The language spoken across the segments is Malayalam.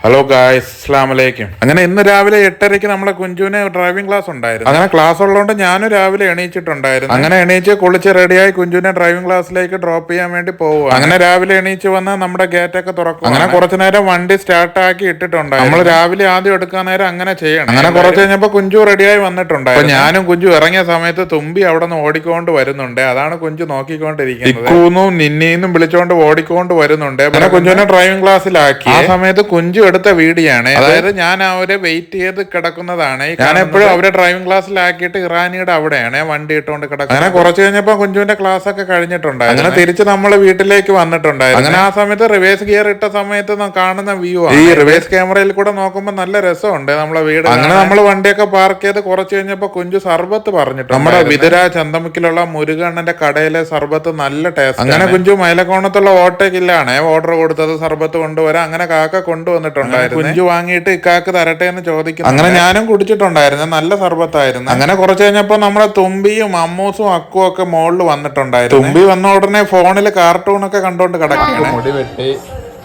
ഹലോ ഗായ്സ്, അസ്സലാമു അലൈക്കും. അങ്ങനെ ഇന്ന് രാവിലെ 8:30 നമ്മളെ കുഞ്ചുവിന് ഡ്രൈവിംഗ് ക്ലാസ് ഉണ്ടായിരുന്നു. അങ്ങനെ ക്ലാസ് ഉള്ളതുകൊണ്ട് ഞാനും രാവിലെ എണീച്ചിട്ടുണ്ടായിരുന്നു. അങ്ങനെ എണീച്ച് കുളിച്ച് റെഡിയായി കുഞ്ചുവിനെ ഡ്രൈവിംഗ് ക്ലാസ്സിലേക്ക് ഡ്രോപ്പ് ചെയ്യാൻ വേണ്ടി പോകും. അങ്ങനെ രാവിലെ എണീച്ച് വന്ന് നമ്മുടെ ഗേറ്റ് ഒക്കെ തുറക്കും. അങ്ങനെ കുറച്ചു നേരം വണ്ടി സ്റ്റാർട്ട് ആക്കി ഇട്ടിട്ടുണ്ടായിരുന്നു. നമ്മൾ രാവിലെ ആദ്യം എടുക്കാൻ നേരം അങ്ങനെ ചെയ്യണം. അങ്ങനെ കുറച്ച് കഴിഞ്ഞപ്പോൾ കുഞ്ചു റെഡിയായി വന്നിട്ടുണ്ടായിരുന്നു. ഞാനും കുഞ്ചു ഇറങ്ങിയ സമയത്ത് തുമ്പി അവിടെ നിന്ന് ഓടിക്കൊണ്ട് വരുന്നുണ്ട്. അതാണ് കുഞ്ചു നോക്കിക്കൊണ്ടിരിക്കുന്നത്. ഇക്കൂന്നും നിന്നീന്നും വിളിച്ചോണ്ട് ഓടിക്കൊണ്ട് വരുന്നുണ്ട്. അങ്ങനെ കുഞ്ചുവിനെ ഡ്രൈവിംഗ് ക്ലാസ്സിലാക്കി. ആ സമയത്ത് കുഞ്ചു എടുത്ത വീഡിയോ ആണ്. അതായത് ഞാൻ അവരെ വെയിറ്റ് ചെയ്ത് കിടക്കുന്നതാണ്. ഞാൻ എപ്പോഴും അവരെ ഡ്രൈവിംഗ് ക്ലാസ്സിലാക്കിയിട്ട് ഇറാനിയുടെ അവിടെയാണ് വണ്ടി ഇട്ടുകൊണ്ട് കിടക്കുന്നത്. അങ്ങനെ കുറച്ച് കഴിഞ്ഞപ്പോൾ കുഞ്ചുവിന്റെ ക്ലാസ് ഒക്കെ കഴിഞ്ഞിട്ടുണ്ടായിരുന്നു. അങ്ങനെ തിരിച്ച് നമ്മൾ വീട്ടിലേക്ക് വന്നിട്ടുണ്ടായിരുന്നു. അങ്ങനെ ആ സമയത്ത് റിവേഴ്സ് ഗിയർ ഇട്ട സമയത്ത് കാണുന്ന വ്യൂ ആണ്. ഈ റിവേഴ്സ് ക്യാമറയിൽ കൂടെ നോക്കുമ്പോൾ നല്ല രസമുണ്ട് നമ്മളെ വീട്. അങ്ങനെ നമ്മൾ വണ്ടിയൊക്കെ പാർക്ക് ചെയ്ത് കുറച്ച് കഴിഞ്ഞപ്പോൾ കുഞ്ചു സർബത്ത് പറഞ്ഞിട്ട് നമ്മുടെ വിതുര ചന്തമുക്കിലുള്ള മുരുകണ്ണന്റെ കടയിലെ സർബത്ത് നല്ല ടേസ്റ്റ്. അങ്ങനെ കുഞ്ചു മൈലക്കോണത്തുള്ള ഓട്ടോക്കില്ലാണ് ഓർഡർ കൊടുത്തത് സർബത്ത് കൊണ്ടുവരാൻ. അങ്ങനെ കാക്ക കൊണ്ടുവന്നിട്ടുണ്ട്. കുഞ്ചു വാങ്ങിയിട്ട് ഇക്കാക്ക് തരട്ടെ എന്ന് ചോദിക്കുന്നു. അങ്ങനെ ഞാനും കുടിച്ചിട്ടുണ്ടായിരുന്നു. നല്ല സർബത്തായിരുന്നു. അങ്ങനെ കുറച്ച് കഴിഞ്ഞപ്പോ നമ്മുടെ തുമ്പിയും അമ്മൂസും അക്കും ഒക്കെ മുകളിൽ വന്നിട്ടുണ്ടായിരുന്നു. തുമ്പി വന്ന ഉടനെ ഫോണിൽ കാർട്ടൂണൊക്കെ കണ്ടോണ്ട് കിടക്കുകയാണ്. മുടി വെട്ടി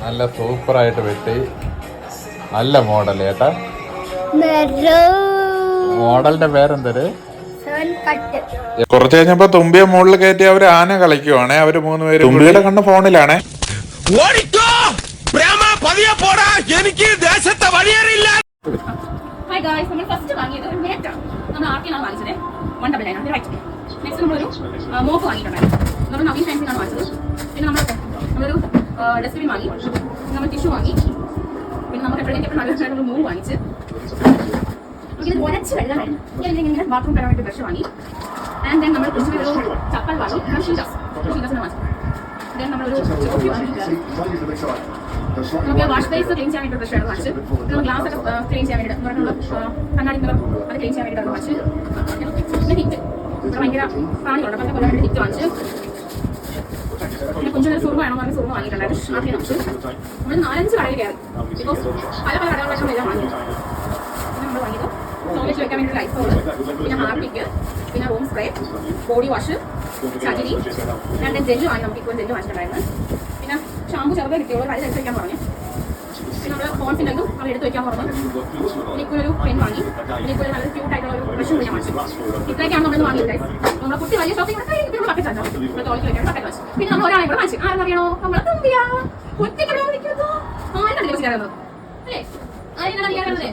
നല്ല സൂപ്പർ ആയിട്ട് വെട്ടി നല്ല മോഡൽ ഏട്ടാ. മോഡലിന്റെ പേരെന്തര്? കുറച്ച് കഴിഞ്ഞപ്പോ തുമ്പിയെ മുകളിൽ കയറ്റി അവര് ആന കളിക്കുവാണേ. അവര് 3 പേര്. തുമ്പിയുടെ കണ്ണ് ഫോണിലാണേ. എനിക്ക് ദേശത്തെ വഴിയേറിയില്ല. Hi guys, നമ്മൾ ഫസ്റ്റ് വാങ്ങിയത് ഒരു മേറ്റ് ആണ്. നമ്മൾ ആർക്കിനാണ് വാങ്ങിച്ചത് 199 ആണ് റൈറ്റ്. നെക്സ്റ്റ് നമ്മളൊരു മോപ്പ് വാങ്ങിയിട്ടുണ്ടായിരുന്നു. നമ്മൾ നവീൻ ഫാൻസിനാണ് വാങ്ങിച്ചത്. പിന്നെ നമ്മളൊരു ഡസ്റ്റ്ബിൻ വാങ്ങി, നമ്മൾ ടിഷ്യൂ വാങ്ങി, പിന്നെ നമുക്ക് എപ്പോഴേക്കും നല്ല മൂവ് വാങ്ങിച്ച് ഇത് ഉരച്ച് വെള്ളമായിരുന്നു. ഇങ്ങനെ ബാത്റൂം കയറാനായിട്ട് ബ്രഷ് വാങ്ങി. ആൻഡ് ദെൻ നമ്മൾ കുറച്ച് ഒരു ചപ്പൽ വാങ്ങി. ഷീറ്റസ് വാങ്ങിച്ചു. ദെൻ നമ്മളൊരു ചോപ്പി വാങ്ങിയിട്ട് നമുക്ക് വാഷ് ബേസ് ക്ലീൻ ചെയ്യാൻ വേണ്ടി ബ്രഷ് വാങ്ങിച്ച്, നമ്മൾ ഗ്ലാസ് ഒക്കെ ക്ലീൻ ചെയ്യാൻ വേണ്ടിയിട്ട് കണ്ണാടി അത് ക്ലീൻ ചെയ്യാൻ വേണ്ടിയിട്ട് വാങ്ങിച്ച്. പിന്നെ ഹിറ്റ് ഭയങ്കര പ്രാണികളുണ്ട്, അപ്പോൾ കൊല്ലാൻ വേണ്ടി ഹിറ്റ് വാങ്ങിച്ച്. പിന്നെ കുഞ്ചൊരു സുറുമ വേണമെന്ന് പറഞ്ഞ് സുറുമ വാങ്ങിയിട്ടുണ്ടായിരുന്നു. ആദ്യം വാങ്ങിച്ചു. നമ്മൾ 4-5 കടയിൽ കയറി. ബിക്കോസ് പല കടകളിലായിട്ടും എല്ലാം വാങ്ങി. പിന്നെ നമ്മൾ വാങ്ങിയത് ടോയ്ലറ്റ് വെക്കാൻ വേണ്ടി ലൈസോള്, പിന്നെ ഹാർപ്പിക്ക്, പിന്നെ റൂം സ്പ്രേ, ബോഡി വാഷ്, ചകിരി, രണ്ട് ജെല്ല് വാങ്ങി. നമുക്ക് ഇപ്പോൾ ജെല്ല് വാങ്ങിച്ചിട്ടുണ്ടായിരുന്നു. പിന്നെ ഷാമ്പു ചെറുതെ കിട്ടിയുള്ളൂ, അത് എടുത്ത് വയ്ക്കാൻ പറഞ്ഞു. പിന്നെ നമ്മൾ ഫോൺസിൻ്റെ അതും അവർ എടുത്ത് വയ്ക്കാൻ പറഞ്ഞു. എനിക്കൊരു പെൻ വാങ്ങി. എനിക്കൊരു നല്ല ക്യൂട്ടായിട്ടുള്ള ഒരു ബ്രഷ് കൂടി ഞാൻ വാങ്ങിച്ചു. ഇത്രയൊക്കെയാണ് നമ്മൾ വാങ്ങിയത്. നമ്മളെ കുട്ടി വലിയ ഷോപ്പിംഗ് നമ്മൾ പക്കറ്റ് വാങ്ങിച്ചു. നമ്മൾ ടോയ്ലറ്റ് വയ്ക്കാൻ പക്കറ്റ് വാങ്ങിച്ചു. പിന്നെ നമ്മൾ ഒരാളെ കൂടെ വാങ്ങിച്ചു. ആരെന്നറിയണോ? നമ്മളെ തുമ്പിയാ കുട്ടികളോ നിൽക്കുന്നു. ആരുടെ വെച്ച് കയറുന്നത് അല്ലേ? ആരെയാണ് കയറുന്നത്?